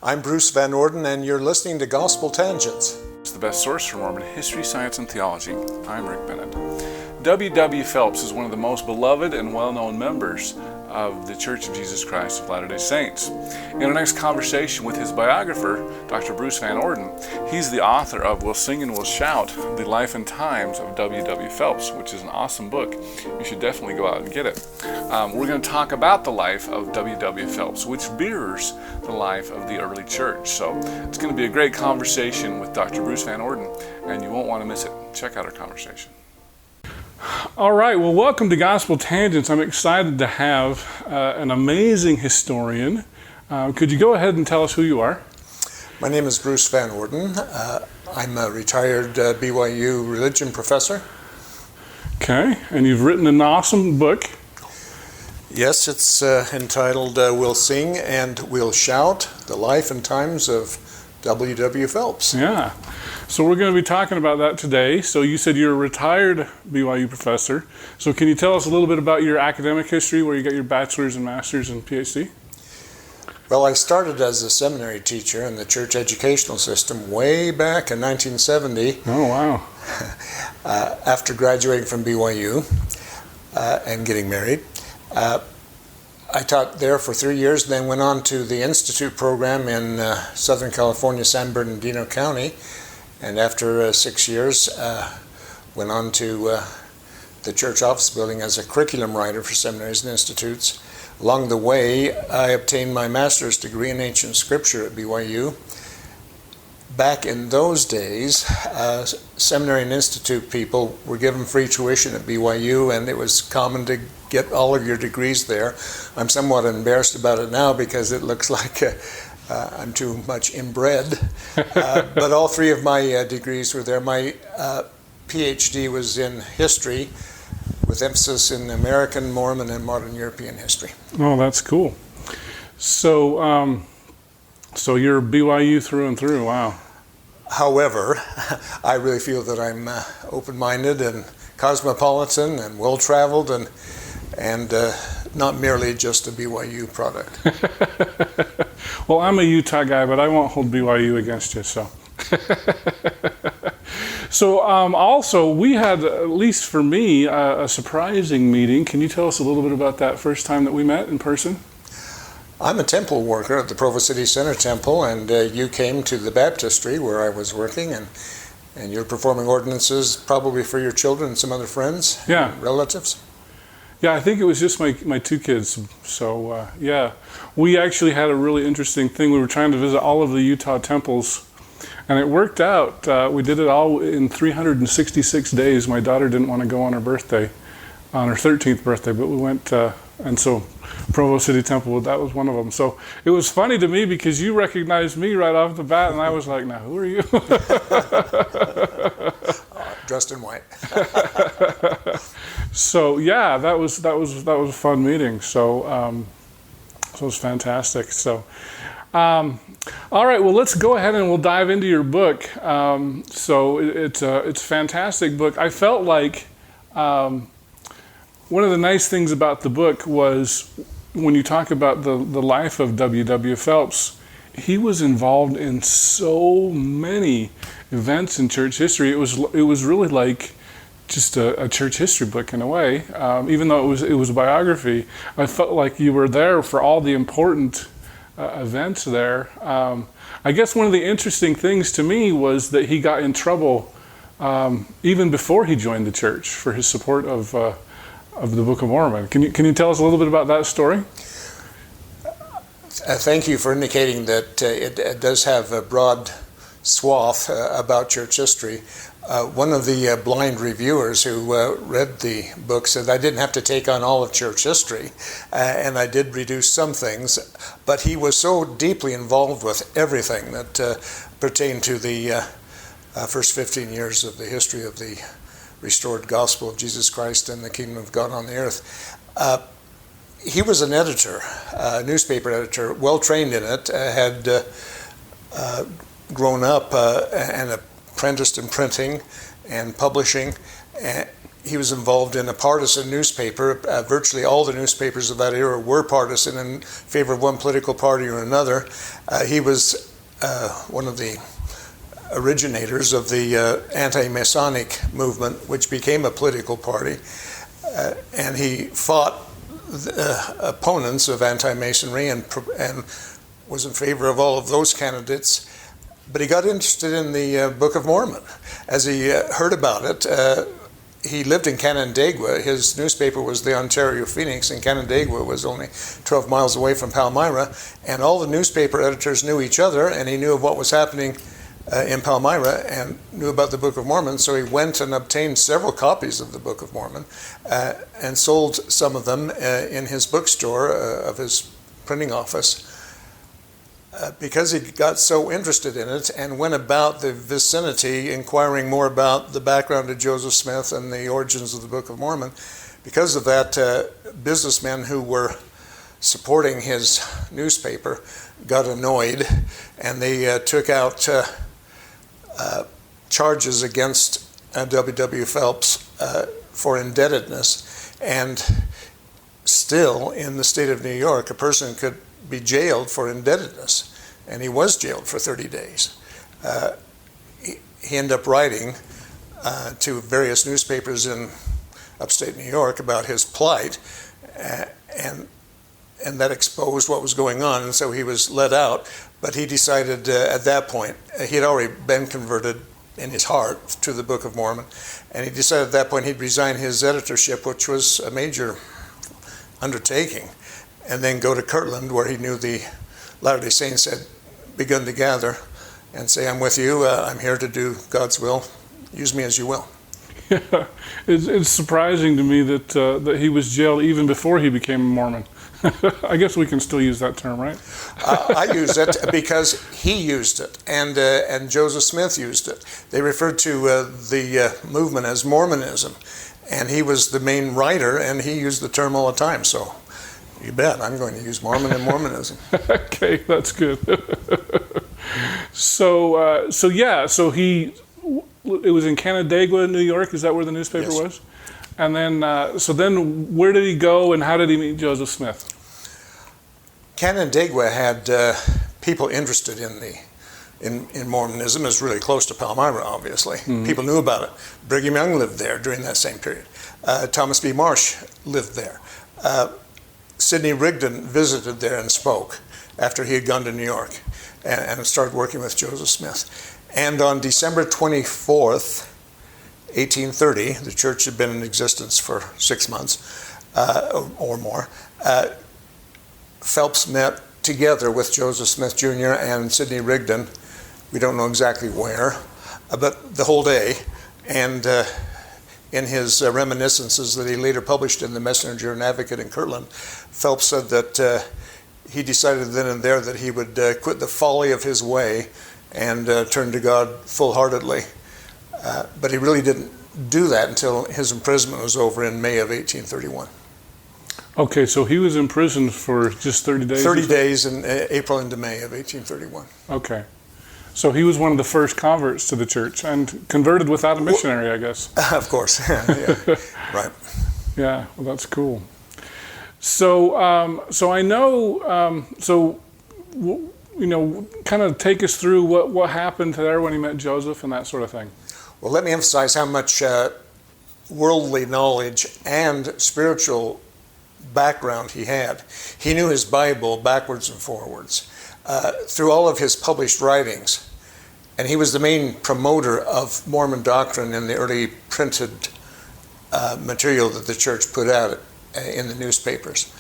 I'm Bruce Van Orden, and you're listening to Gospel Tangents. It's the best source for Mormon history, science, and theology. I'm Rick Bennett. WW Phelps is one of the most beloved and well-known members of the Church of Jesus Christ of Latter-day Saints. In our next conversation with his biographer, Dr. Bruce Van Orden, he's the author of We'll Sing and We'll Shout, The Life and Times of WW Phelps, which is an awesome book. You should definitely go out and get it. We're going to talk about the life of WW Phelps, which mirrors the life of the early church. So it's going to be a great conversation with Dr. Bruce Van Orden, and you won't want to miss it. Check out our conversation. All right, well, welcome to Gospel Tangents. I'm excited to have an amazing historian. Could you go ahead and tell us who you are? My name is Bruce Van Orden. I'm a retired BYU religion professor. Okay, and you've written an awesome book. Yes, it's entitled We'll Sing and We'll Shout, The Life and Times of WW Phelps. Yeah, so we're going to be talking about that today. So you said you're a retired BYU professor. So can you tell us a little bit about your academic history, where you got your bachelor's and master's and PhD? Well, I started as a seminary teacher in the church educational system way back in 1970. Oh, wow. After graduating from BYU and getting married. I taught there for 3 years, then went on to the Institute program in Southern California, San Bernardino County. And after 6 years, went on to the church office building as a curriculum writer for seminaries and institutes. Along the way, I obtained my master's degree in ancient scripture at BYU. Back in those days, seminary and institute people were given free tuition at BYU, and it was common to get all of your degrees there. I'm somewhat embarrassed about it now because it looks like I'm too much inbred. But all three of my degrees were there. My PhD was in history with emphasis in American, Mormon, and modern European history. Oh, that's cool. So, so you're BYU through and through, wow. However, I really feel that I'm open-minded and cosmopolitan and well-traveled and not merely just a BYU product. Well, I'm a Utah guy, but I won't hold BYU against you, so. So also, we had, at least for me, a surprising meeting. Can you tell us a little bit about that first time that we met in person? I'm a temple worker at the Provo City Center Temple, and you came to the baptistry where I was working, and you're performing ordinances probably for your children and some other friends, yeah, relatives. Yeah, I think it was just my two kids. So yeah, we actually had a really interesting thing. We were trying to visit all of the Utah temples, and it worked out. We did it all in 366 days. My daughter didn't want to go on her birthday, on her 13th birthday, but we went, and so Provo City Temple, that was one of them. So it was funny to me because you recognized me right off the bat, and I was like, now who are you? Dressed in white. So yeah, that was a fun meeting. So it was fantastic. So all right, well, let's go ahead and we'll dive into your book. So it's a fantastic book. I felt like one of the nice things about the book was when you talk about the life of WW Phelps, he was involved in so many events in church history. It was really like just a church history book in a way. Even though it was a biography, I felt like you were there for all the important events there. I guess one of the interesting things to me was that he got in trouble even before he joined the church for his support of the Book of Mormon. Can you tell us a little bit about that story? Thank you for indicating that it does have a broad swath about church history. One of the blind reviewers who read the book said I didn't have to take on all of church history, and I did reduce some things, but he was so deeply involved with everything that pertained to the first 15 years of the history of the restored gospel of Jesus Christ and the kingdom of God on the earth. He was an editor, a newspaper editor, well trained in it, had grown up and apprenticed in printing and publishing, he was involved in a partisan newspaper. Virtually all the newspapers of that era were partisan in favor of one political party or another. He was one of the originators of the anti-Masonic movement, which became a political party. And he fought the opponents of anti-Masonry and was in favor of all of those candidates. But he got interested in the Book of Mormon. As he heard about it, he lived in Canandaigua. His newspaper was the Ontario Phoenix, and Canandaigua was only 12 miles away from Palmyra. And all the newspaper editors knew each other, and he knew of what was happening in Palmyra and knew about the Book of Mormon. So he went and obtained several copies of the Book of Mormon and sold some of them in his bookstore of his printing office. Because he got so interested in it and went about the vicinity inquiring more about the background of Joseph Smith and the origins of the Book of Mormon. Because of that, businessmen who were supporting his newspaper got annoyed, and they took out charges against WW Phelps for indebtedness. And still, in the state of New York, a person could be jailed for indebtedness, and he was jailed for 30 days. He ended up writing to various newspapers in upstate New York about his plight, and that exposed what was going on, and so he was let out. But he decided at that point, he had already been converted in his heart to the Book of Mormon, and he decided at that point he'd resign his editorship, which was a major undertaking, and then go to Kirtland, where he knew the Latter-day Saints had begun to gather, and say, I'm with you, I'm here to do God's will, use me as you will. Yeah, it's surprising to me that he was jailed even before he became a Mormon. I guess we can still use that term, right? I use it because he used it, and Joseph Smith used it. They referred to the movement as Mormonism, and he was the main writer, and he used the term all the time. So, you bet, I'm going to use Mormon and Mormonism. Okay, that's good. So it was in Canandaigua, New York. Is that where the newspaper Yes. was? And then, then where did he go, and how did he meet Joseph Smith? Canandaigua had people interested in Mormonism. It's really close to Palmyra, obviously. Mm-hmm. People knew about it. Brigham Young lived there during that same period. Thomas B. Marsh lived there. Sidney Rigdon visited there and spoke after he had gone to New York and started working with Joseph Smith. And on December 24th, 1830, the church had been in existence for 6 months or more. Phelps met together with Joseph Smith Jr. and Sidney Rigdon. We don't know exactly where, but the whole day. And in his reminiscences that he later published in the Messenger and Advocate in Kirtland, Phelps said that he decided then and there that he would quit the folly of his way and turn to God full-heartedly. But he really didn't do that until his imprisonment was over in May of 1831. Okay, so he was imprisoned for just 30 days? 30 days in April into May of 1831. Okay. So he was one of the first converts to the church and converted without a missionary, I guess. Of course, yeah. Right. Yeah, well, that's cool. So, I know, kind of take us through what happened there when he met Joseph and that sort of thing. Well, let me emphasize how much worldly knowledge and spiritual background he had. He knew his Bible backwards and forwards through all of his published writings, and he was the main promoter of Mormon doctrine in the early printed material that the church put out in the newspapers.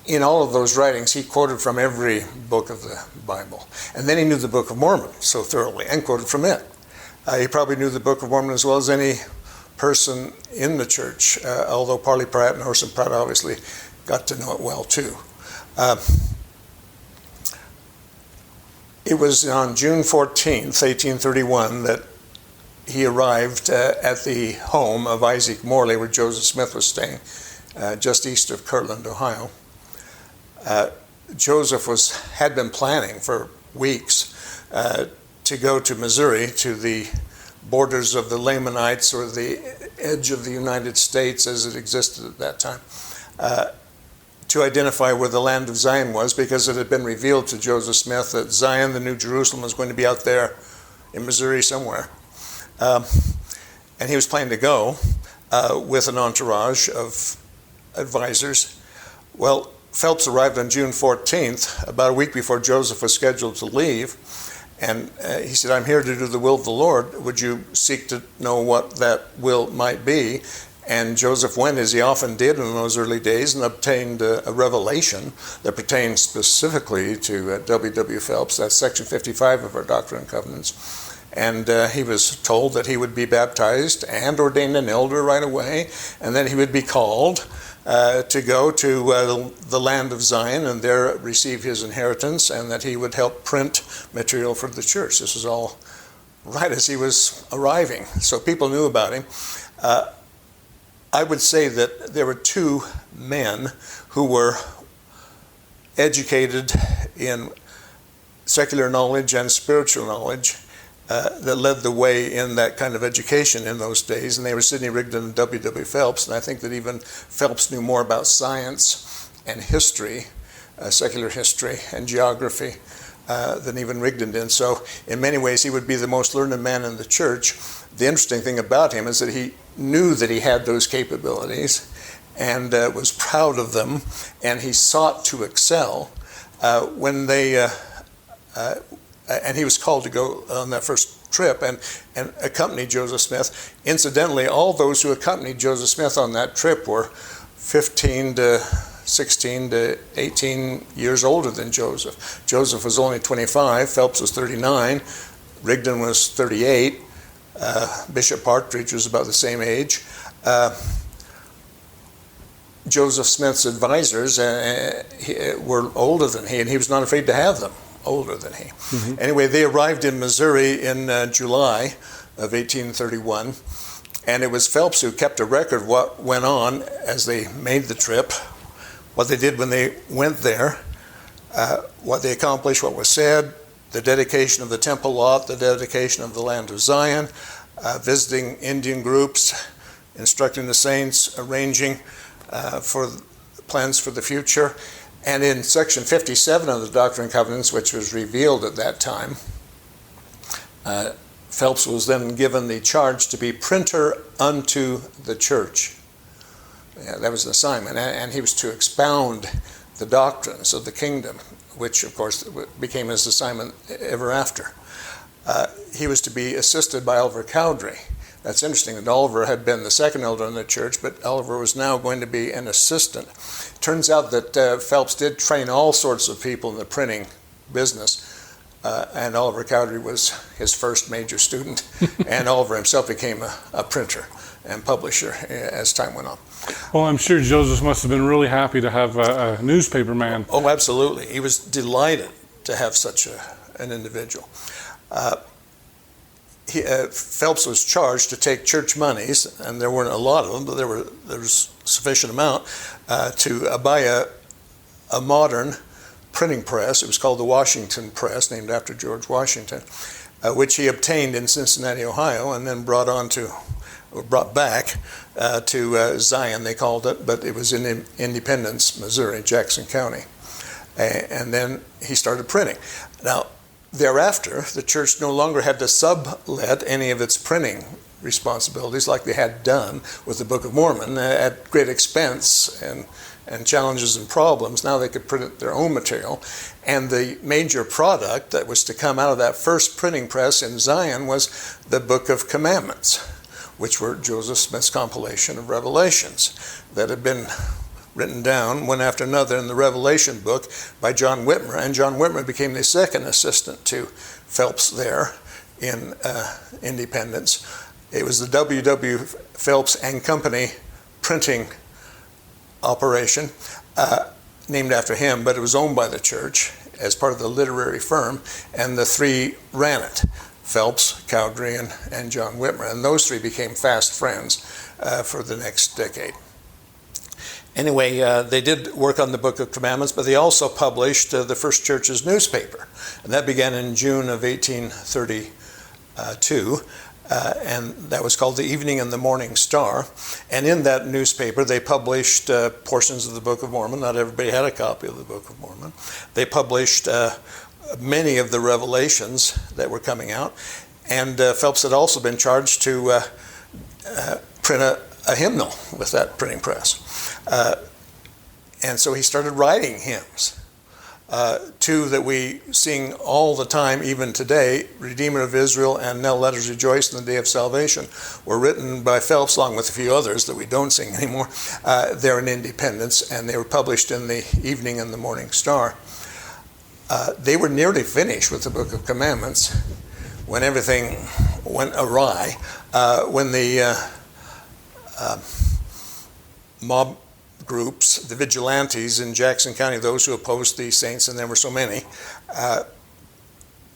In all of those writings, he quoted from every book of the Bible. And then he knew the Book of Mormon so thoroughly and quoted from it. He probably knew the Book of Mormon as well as any person in the church, although Parley Pratt and Orson Pratt obviously got to know it well too. It was on June 14th, 1831, that he arrived at the home of Isaac Morley, where Joseph Smith was staying, just east of Kirtland, Ohio. Joseph had been planning for weeks to go to Missouri to the borders of the Lamanites, or the edge of the United States as it existed at that time, to identify where the land of Zion was, because it had been revealed to Joseph Smith that Zion, the New Jerusalem, was going to be out there in Missouri somewhere. And he was planning to go with an entourage of advisors. Well, Phelps arrived on June 14th, about a week before Joseph was scheduled to leave. And he said, "I'm here to do the will of the Lord. Would you seek to know what that will might be?" And Joseph went, as he often did in those early days, and obtained a revelation that pertains specifically to WW Phelps. That's section 55 of our Doctrine and Covenants. And he was told that he would be baptized and ordained an elder right away, and then he would be called to go to the land of Zion and there receive his inheritance, and that he would help print material for the church. This was all right as he was arriving, so people knew about him. I would say that there were two men who were educated in secular knowledge and spiritual knowledge that led the way in that kind of education in those days, and they were Sidney Rigdon and WW Phelps. And I think that even Phelps knew more about science and history, secular history and geography, than even Rigdon did. So in many ways he would be the most learned man in the church. The interesting thing about him is that he knew that he had those capabilities and was proud of them, and he sought to excel. And he was called to go on that first trip and accompany Joseph Smith. Incidentally, all those who accompanied Joseph Smith on that trip were 15 to 16 to 18 years older than Joseph. Joseph was only 25, Phelps was 39, Rigdon was 38, Bishop Partridge was about the same age. Joseph Smith's advisors were older than he, and he was not afraid to have them older than he. Mm-hmm. Anyway, they arrived in Missouri in July of 1831, and it was Phelps who kept a record of what went on as they made the trip, what they did when they went there, what they accomplished, what was said, the dedication of the temple lot, the dedication of the land of Zion, visiting Indian groups, instructing the saints, arranging for plans for the future. And in section 57 of the Doctrine and Covenants, which was revealed at that time, Phelps was then given the charge to be printer unto the church. Yeah, that was an assignment, and he was to expound the doctrines of the kingdom, which of course became his assignment ever after. He was to be assisted by Oliver Cowdery. That's interesting that Oliver had been the second elder in the church, but Oliver was now going to be an assistant. Turns out that Phelps did train all sorts of people in the printing business, and Oliver Cowdery was his first major student, and Oliver himself became a printer and publisher as time went on. Well, I'm sure Joseph must have been really happy to have a newspaper man. Oh, absolutely. He was delighted to have such an individual. Phelps was charged to take church monies, and there weren't a lot of them, but there was sufficient amount to buy a modern printing press. It was called the Washington Press, named after George Washington, which he obtained in Cincinnati, Ohio, and then brought back to Zion, they called it, but it was in Independence, Missouri, Jackson County. And then he started printing. Now, thereafter, the church no longer had to sublet any of its printing responsibilities like they had done with the Book of Mormon at great expense and challenges and problems. Now they could print their own material. And the major product that was to come out of that first printing press in Zion was the Book of Commandments, which were Joseph Smith's compilation of revelations that had been written down one after another in the Revelation book by John Whitmer, and John Whitmer became the second assistant to Phelps there in Independence. It was the WW Phelps and Company printing operation, named after him, but it was owned by the church as part of the literary firm, and the three ran it, Phelps, Cowdery, and John Whitmer, and those three became fast friends for the next decade. Anyway, they did work on the Book of Commandments, but they also published the First Church's newspaper. And that began in June of 1832. and that was called The Evening and the Morning Star. And in that newspaper, they published portions of the Book of Mormon. Not everybody had a copy of the Book of Mormon. They published many of the revelations that were coming out. And Phelps had also been charged to print a hymnal with that printing press. And so he started writing hymns. Two that we sing all the time, even today, Redeemer of Israel and Now Let Us Rejoice in the Day of Salvation, were written by Phelps, along with a few others that we don't sing anymore. They're in Independence, and they were published in the Evening and the Morning Star. They were nearly finished with the Book of Commandments when everything went awry, when the mob groups, the vigilantes in Jackson County, those who opposed the saints, and there were so many,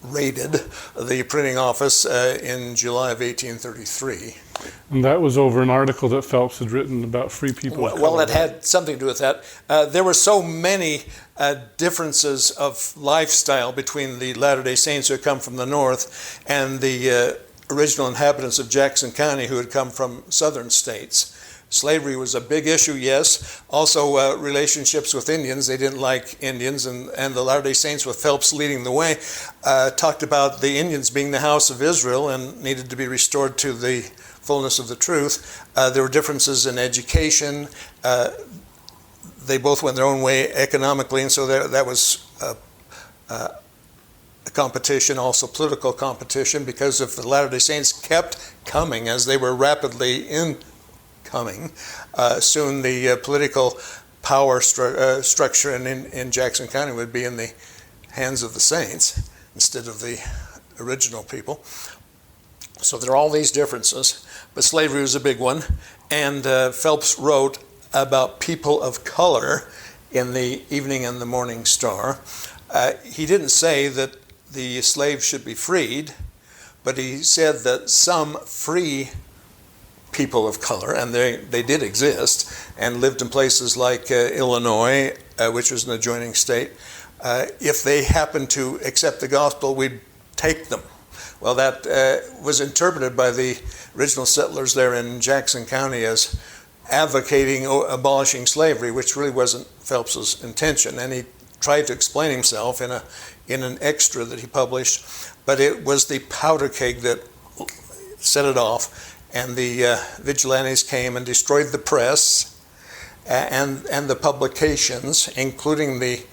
raided the printing office in July of 1833. And that was over an article that Phelps had written about free people. Well, it had something to do with that. There were so many differences of lifestyle between the Latter-day Saints who had come from the north and the original inhabitants of Jackson County who had come from southern states. Slavery was a big issue, yes. Also, relationships with Indians. They didn't like Indians, and the Latter-day Saints, with Phelps leading the way, talked about the Indians being the house of Israel and needed to be restored to the fullness of the truth. There were differences in education. They both went their own way economically, and so that was a competition, also political competition, because if the Latter-day Saints kept coming, as they were rapidly incoming, soon the political power structure in Jackson County would be in the hands of the Saints instead of the original people. So there are all these differences, but slavery was a big one. And Phelps wrote about people of color in the Evening and the Morning Star. He didn't say that the slaves should be freed, but he said that some free people of color, and they did exist, and lived in places like Illinois, which was an adjoining state. If they happened to accept the gospel, we'd take them. Well, that was interpreted by the original settlers there in Jackson County as advocating abolishing slavery, which really wasn't Phelps's intention. And he tried to explain himself in an extra that he published, but it was the powder keg that set it off. And the vigilantes came and destroyed the press and the publications, including the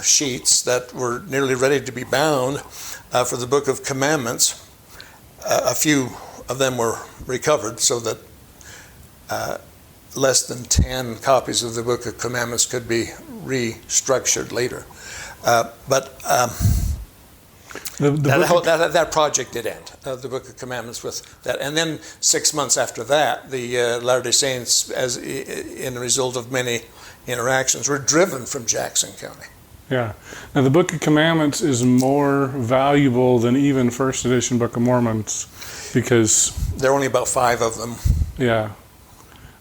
sheets that were nearly ready to be bound for the Book of Commandments. A few of them were recovered so that less than 10 copies of the Book of Commandments could be restructured later. That project did end, the Book of Commandments with that. And then 6 months after that, the Latter-day Saints, as in a result of many interactions, were driven from Jackson County. Yeah. Now, the Book of Commandments is more valuable than even first edition Book of Mormons because there are only about 5 of them. Yeah.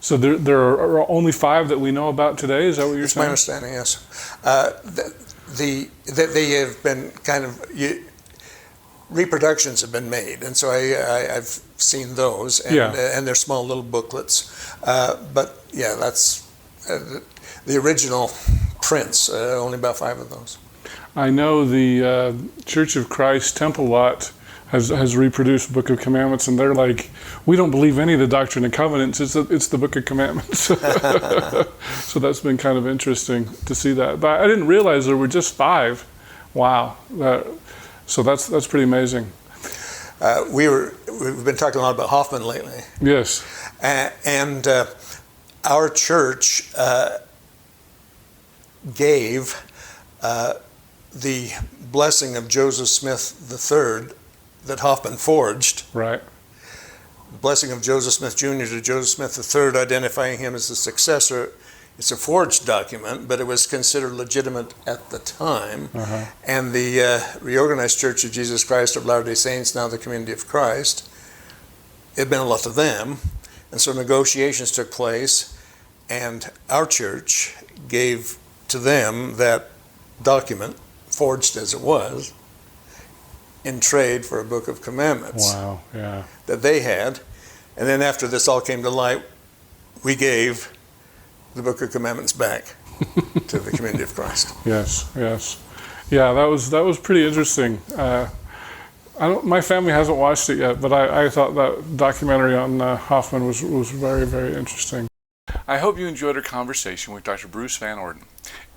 So there are only 5 that we know about today? Is that what you're saying? That's my understanding, yes. They have been kind of... reproductions have been made, and so I've seen those, and they're small little booklets. But yeah, that's the original prints, only about 5 of those. I know the Church of Christ Temple Lot has reproduced Book of Commandments, and they're like, we don't believe any of the Doctrine and Covenants, it's the Book of Commandments. So that's been kind of interesting to see that. But I didn't realize there were just 5. Wow. So that's pretty amazing. We've been talking a lot about Hoffman lately. Yes. And our church gave the blessing of Joseph Smith III that Hoffman forged. Right. The blessing of Joseph Smith Jr. to Joseph Smith III, identifying him as the successor. It's a forged document, but it was considered legitimate at the time. Uh-huh. And the Reorganized Church of Jesus Christ of Latter-day Saints, now the Community of Christ, it had been a lot to them. And so negotiations took place, and our church gave to them that document, forged as it was, in trade for a Book of Commandments. Wow, yeah. That they had. And then after this all came to light, we gave the Book of Commandments back to the Community of Christ. Yes, yes. Yeah, that was pretty interesting. My family hasn't watched it yet, but I thought that documentary on Hoffman was very, very interesting. I hope you enjoyed our conversation with Dr. Bruce Van Orden.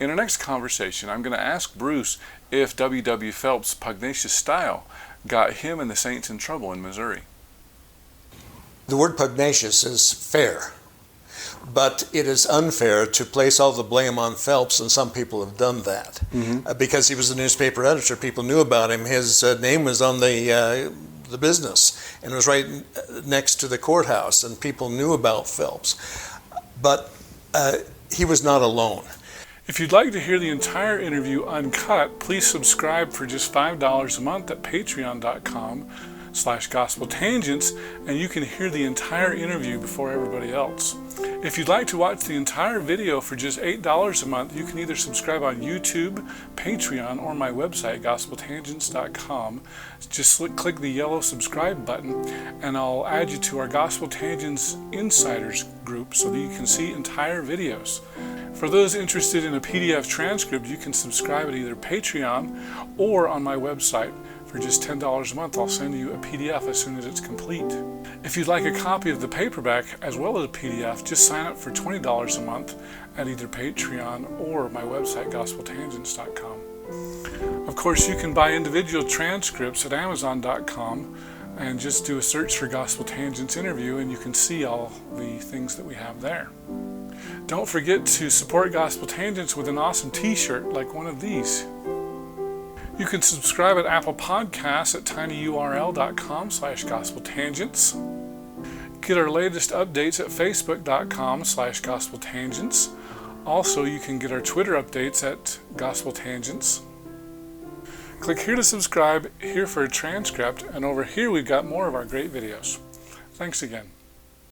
In our next conversation, I'm going to ask Bruce if WW Phelps' pugnacious style got him and the Saints in trouble in Missouri. The word pugnacious is fair, but it is unfair to place all the blame on Phelps, and some people have done that. Because he was a newspaper editor, people knew about him. His name was on the business, and it was right next to the courthouse, and people knew about Phelps. But he was not alone. If you'd like to hear the entire interview uncut, please subscribe for just $5 a month at patreon.com/gospeltangents, and you can hear the entire interview before everybody else. If you'd like to watch the entire video for just $8 a month, you can either subscribe on YouTube, Patreon, or my website, gospeltangents.com. Just click the yellow subscribe button, and I'll add you to our Gospel Tangents Insiders group so that you can see entire videos. For those interested in a PDF transcript, you can subscribe at either Patreon or on my website. For just $10 a month, I'll send you a PDF as soon as it's complete. If you'd like a copy of the paperback as well as a PDF, just sign up for $20 a month at either Patreon or my website, gospeltangents.com. Of course, you can buy individual transcripts at amazon.com and just do a search for Gospel Tangents Interview, and you can see all the things that we have there. Don't forget to support Gospel Tangents with an awesome t-shirt like one of these. You can subscribe at Apple Podcasts at tinyurl.com/gospeltangents. Get our latest updates at facebook.com/gospeltangents. Also, you can get our Twitter updates at Gospel Tangents. Click here to subscribe, here for a transcript, and over here we've got more of our great videos. Thanks again.